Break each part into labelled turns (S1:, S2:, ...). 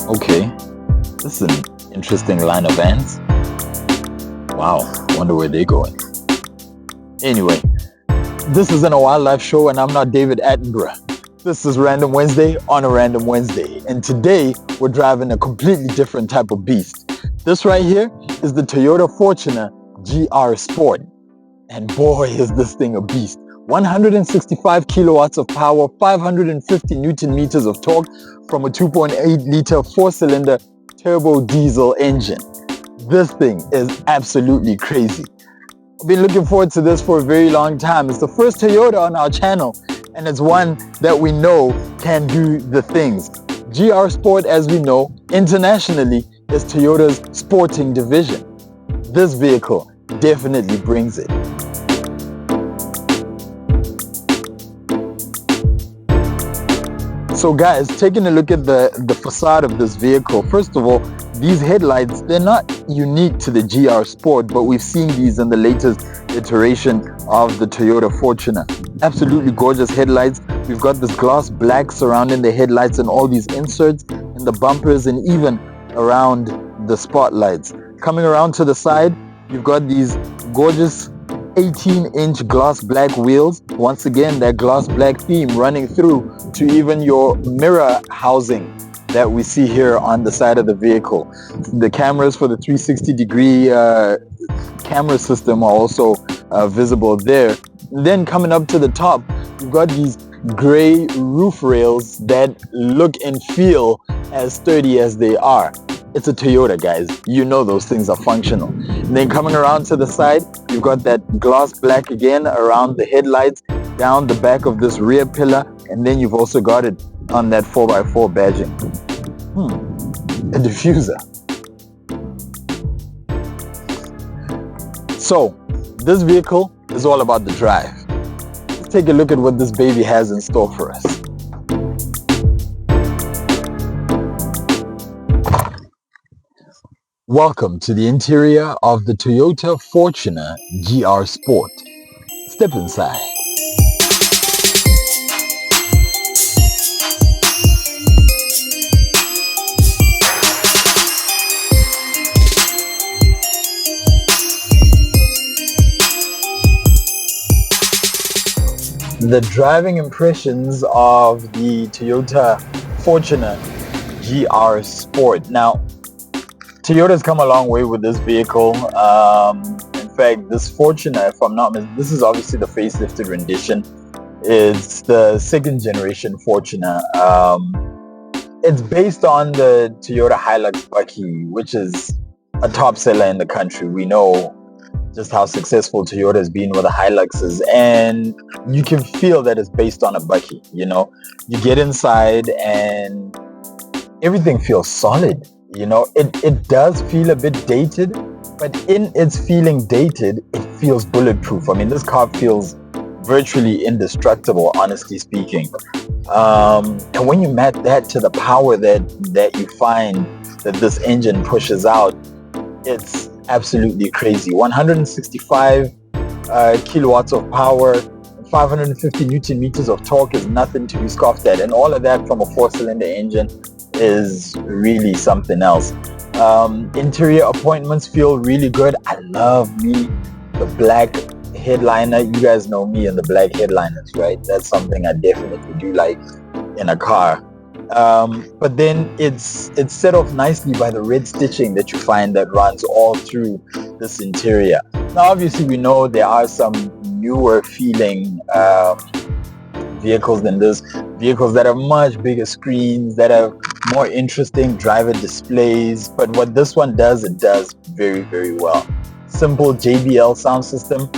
S1: Okay, this is an interesting line of vans. Wow, wonder where they're going. Anyway, this isn't a wildlife show and I'm not David Attenborough. This is Random Wednesday on a Random Wednesday. And today we're driving a completely different type of beast. This right here is the Toyota Fortuner GR Sport. And boy, is this thing a beast. 165 kilowatts of power, 550 Newton meters of torque from a 2.8 liter 4-cylinder turbo diesel engine. This thing is absolutely crazy. I've been looking forward to this for a very long time. It's the first Toyota on our channel, and it's one that we know can do the things. GR Sport, as we know, internationally is Toyota's sporting division. This vehicle definitely brings it. So guys, taking a look at the facade of this vehicle, first of all, these headlights, they're not unique to the GR Sport, but we've seen these in the latest iteration of the Toyota Fortuner. Absolutely gorgeous headlights. We've got this gloss black surrounding the headlights and all these inserts in the bumpers and even around the spotlights. Coming around to the side, you've got these gorgeous 18-inch gloss black wheels. Once again, that gloss black theme running through to even your mirror housing that we see here on the side of the vehicle. The cameras for the 360-degree camera system are also visible there. Then coming up to the top, you've got these gray roof rails that look and feel as sturdy as they are. It's a Toyota, guys. You know those things are functional. And then coming around to the side, you've got that gloss black again around the headlights, down the back of this rear pillar, and then you've also got it on that 4x4 badging. A diffuser. So, this vehicle is all about the drive. Let's take a look at what this baby has in store for us. Welcome to the interior of the Toyota Fortuner GR Sport. Step inside. The driving impressions of the Toyota Fortuner GR Sport. Now, Toyota's come a long way with this vehicle. In fact, this Fortuner, if I'm not mistaken, this is obviously the facelifted rendition. It's the second generation Fortuner. It's based on the Toyota Hilux Bucky, which is a top seller in the country. We know just how successful Toyota has been with the Hiluxes, and you can feel that it's based on a Bucky. You know, you get inside and everything feels solid. You know, it does feel a bit dated, but in its feeling dated, it feels bulletproof. I mean, this car feels virtually indestructible, honestly speaking. And when you match that to the power that you find that this engine pushes out, it's absolutely crazy. 165 kilowatts of power, 550 Newton meters of torque is nothing to be scoffed at. And all of that from a 4-cylinder engine is really something else. Interior appointments feel really good. I love the black headliner. You guys know me and the black headliners, right? That's something I definitely do like in a car. But then it's set off nicely by the red stitching that you find that runs all through this interior. Now, obviously, we know there are some newer feeling vehicles than this, vehicles that have much bigger screens, that have more interesting driver displays, but what this one does, it does very, very well. Simple JBL sound system.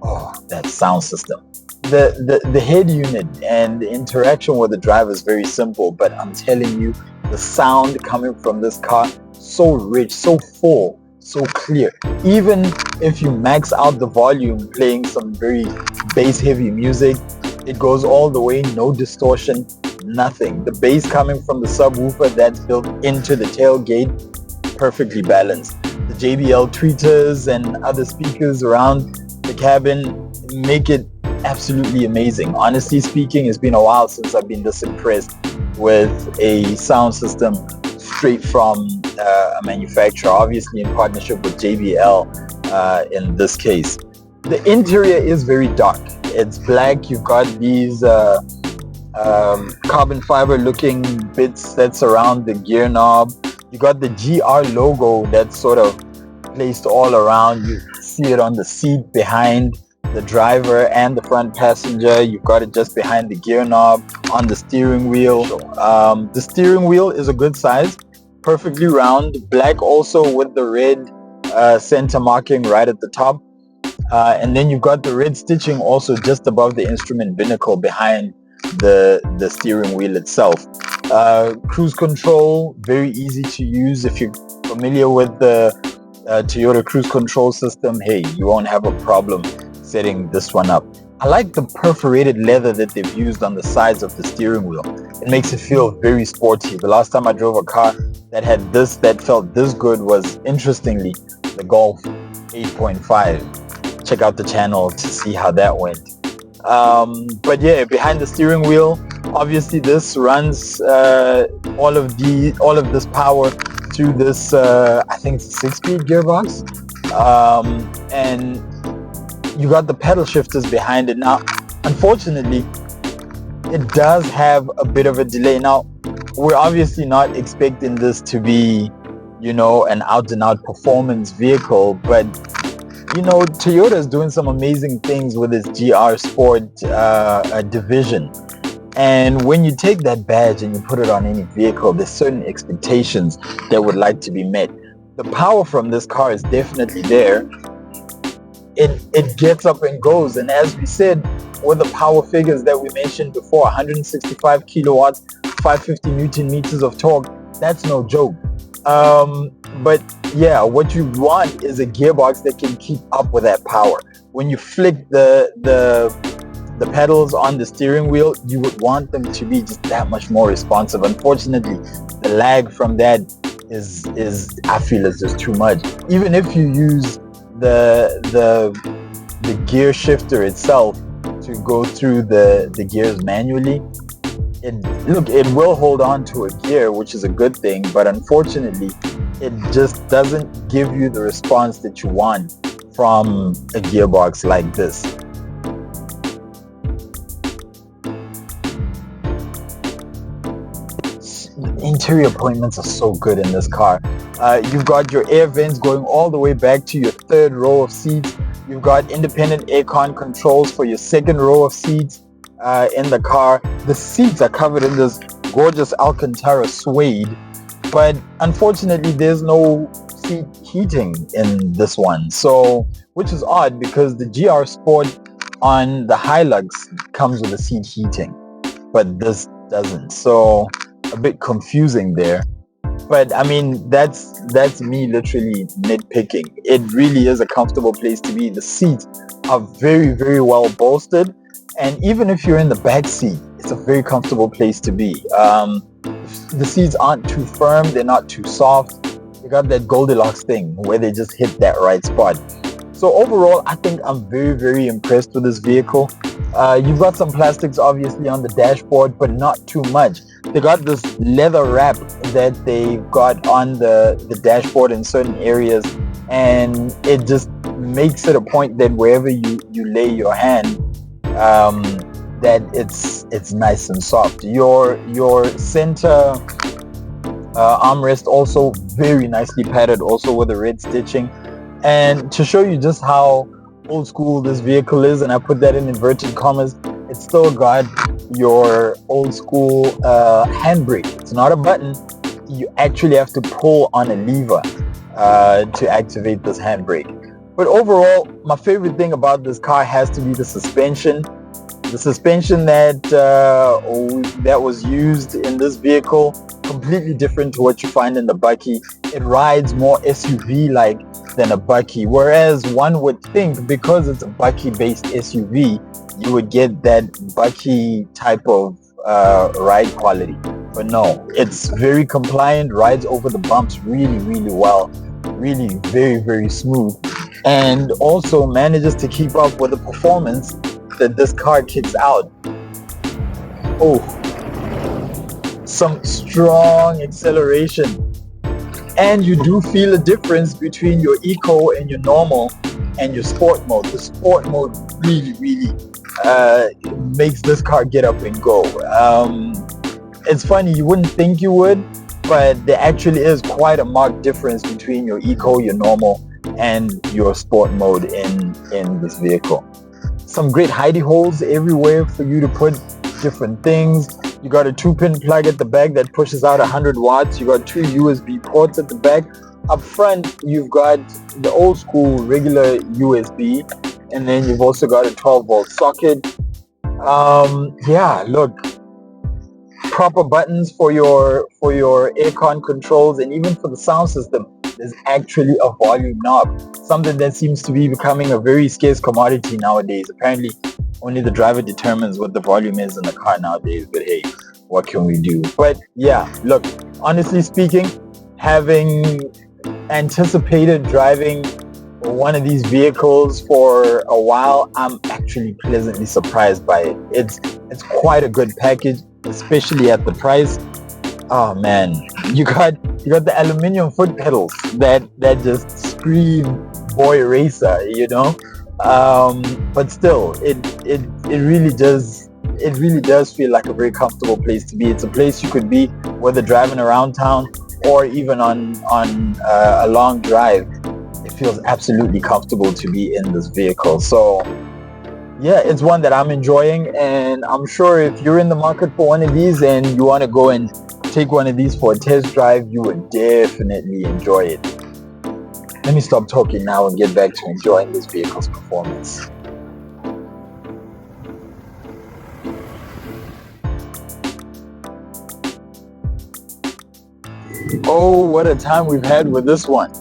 S1: Oh, that sound system. The head unit and the interaction with the driver is very simple, but I'm telling you, the sound coming from this car, so rich, so full, so clear. Even if you max out the volume playing some very bass heavy music, it goes all the way, no distortion, nothing. The bass coming from the subwoofer that's built into the tailgate, perfectly balanced. The JBL tweeters and other speakers around the cabin make it absolutely amazing. Honestly speaking, it's been a while since I've been this impressed with a sound system straight from a manufacturer, obviously in partnership with JBL in this case. The interior is very dark. It's black. You've got these carbon fiber looking bits that surround the gear knob. You got the GR logo that's sort of placed all around. You see it on the seat behind the driver and the front passenger. You've got it just behind the gear knob, on the steering wheel. The steering wheel is a good size, perfectly round, black also with the red center marking right at the top. And then you've got the red stitching also just above the instrument binnacle behind the steering wheel itself. Cruise control, very easy to use. If you're familiar with the Toyota cruise control system, hey, you won't have a problem setting this one up. I like the perforated leather that they've used on the sides of the steering wheel. It makes it feel very sporty. The last time I drove a car that had this, that felt this good, was interestingly the Golf 8.5. Check out the channel to see how that went. But yeah, behind the steering wheel, obviously this runs all of this power through this I think it's a 6-speed gearbox, and you got the pedal shifters behind it. Now unfortunately it does have a bit of a delay. Now we're obviously not expecting this to be, you know, an out and out performance vehicle, but you know, Toyota is doing some amazing things with its GR Sport division. And when you take that badge and you put it on any vehicle, there's certain expectations that would like to be met. The power from this car is definitely there. It gets up and goes. And as we said, with the power figures that we mentioned before, 165 kilowatts, 550 Newton meters of torque, that's no joke. But yeah, what you want is a gearbox that can keep up with that power. When you flick the pedals on the steering wheel, you would want them to be just that much more responsive. Unfortunately, the lag from that is I feel is just too much. Even if you use the gear shifter itself to go through the gears manually, it will hold on to a gear, which is a good thing, but unfortunately it just doesn't give you the response that you want from a gearbox like this. The interior appointments are so good in this car. You've got your air vents going all the way back to your third row of seats. You've got independent aircon controls for your second row of seats in the car. The seats are covered in this gorgeous Alcantara suede, but unfortunately there's no seat heating in this one, so which is odd because the GR Sport on the Hilux comes with a seat heating, but this doesn't, so a bit confusing there. But I mean, that's me literally nitpicking. It really is a comfortable place to be. The seats are very, very well bolstered, and even if you're in the back seat, it's a very comfortable place to be. The seats aren't too firm, they're not too soft. You got that Goldilocks thing where they just hit that right spot. So overall, I think I'm very, very impressed with this vehicle. You've got some plastics obviously on the dashboard, but not too much. They got this leather wrap that they got on the dashboard in certain areas, and it just makes it a point that wherever you lay your hand, that it's nice and soft. Your center armrest also very nicely padded, also with the red stitching. And to show you just how old school this vehicle is, and I put that in inverted commas, it's still got your old school handbrake. It's not a button. You actually have to pull on a lever to activate this handbrake. But overall, my favorite thing about this car has to be the suspension. The suspension that was used in this vehicle, completely different to what you find in the Bucky. It rides more SUV-like than a Bucky, whereas one would think because it's a Bucky-based SUV, you would get that Bucky type of ride quality. But no, it's very compliant, rides over the bumps really, really well, really very, very smooth, and also manages to keep up with the performance that this car kicks out. Oh, some strong acceleration And you do feel a difference between your eco and your normal and your sport mode. The sport mode really makes this car get up and go. It's funny, you wouldn't think you would, but there actually is quite a marked difference between your eco, your normal, and your sport mode in this vehicle. Some great hidey holes everywhere for you to put different things. You got a 2-pin plug at the back that pushes out 100 watts. You got 2 USB ports at the back. Up front, you've got the old school regular USB, and then you've also got a 12-volt socket. Yeah, look, proper buttons for your aircon controls, and even for the sound system. There's actually a volume knob, something that seems to be becoming a very scarce commodity nowadays. Apparently, only the driver determines what the volume is in the car nowadays, but hey, what can we do? But yeah, look, honestly speaking, having anticipated driving one of these vehicles for a while, I'm actually pleasantly surprised by it. It's quite a good package, especially at the price. Oh man, you got the aluminum foot pedals that just scream boy racer, you know. But still, it really does feel like a very comfortable place to be. It's a place you could be whether driving around town or even on a long drive. It feels absolutely comfortable to be in this vehicle. So yeah, it's one that I'm enjoying, and I'm sure if you're in the market for one of these and you want to go and take one of these for a test drive, you would definitely enjoy it. Let me stop talking now and get back to enjoying this vehicle's performance. Oh, what a time we've had with this one.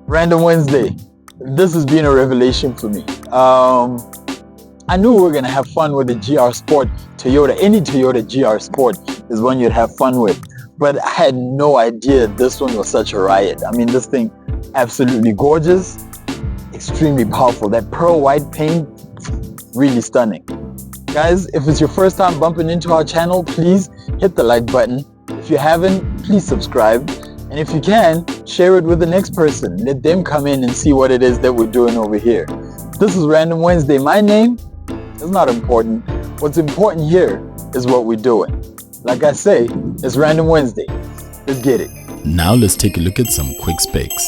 S1: Random Wednesday. This has been a revelation for me. I knew we were going to have fun with the GR Sport Toyota. Any Toyota GR Sport is one you'd have fun with. But I had no idea this one was such a riot. I mean, this thing, absolutely gorgeous, extremely powerful. That pearl white paint, really stunning. Guys, if it's your first time bumping into our channel, please hit the like button. If you haven't, please subscribe. And if you can, share it with the next person. Let them come in and see what it is that we're doing over here. This is Random Wednesday. My name is not important. What's important here is what we're doing. Like I say, it's Random Wednesday. Let's get it.
S2: Now let's take a look at some quick specs.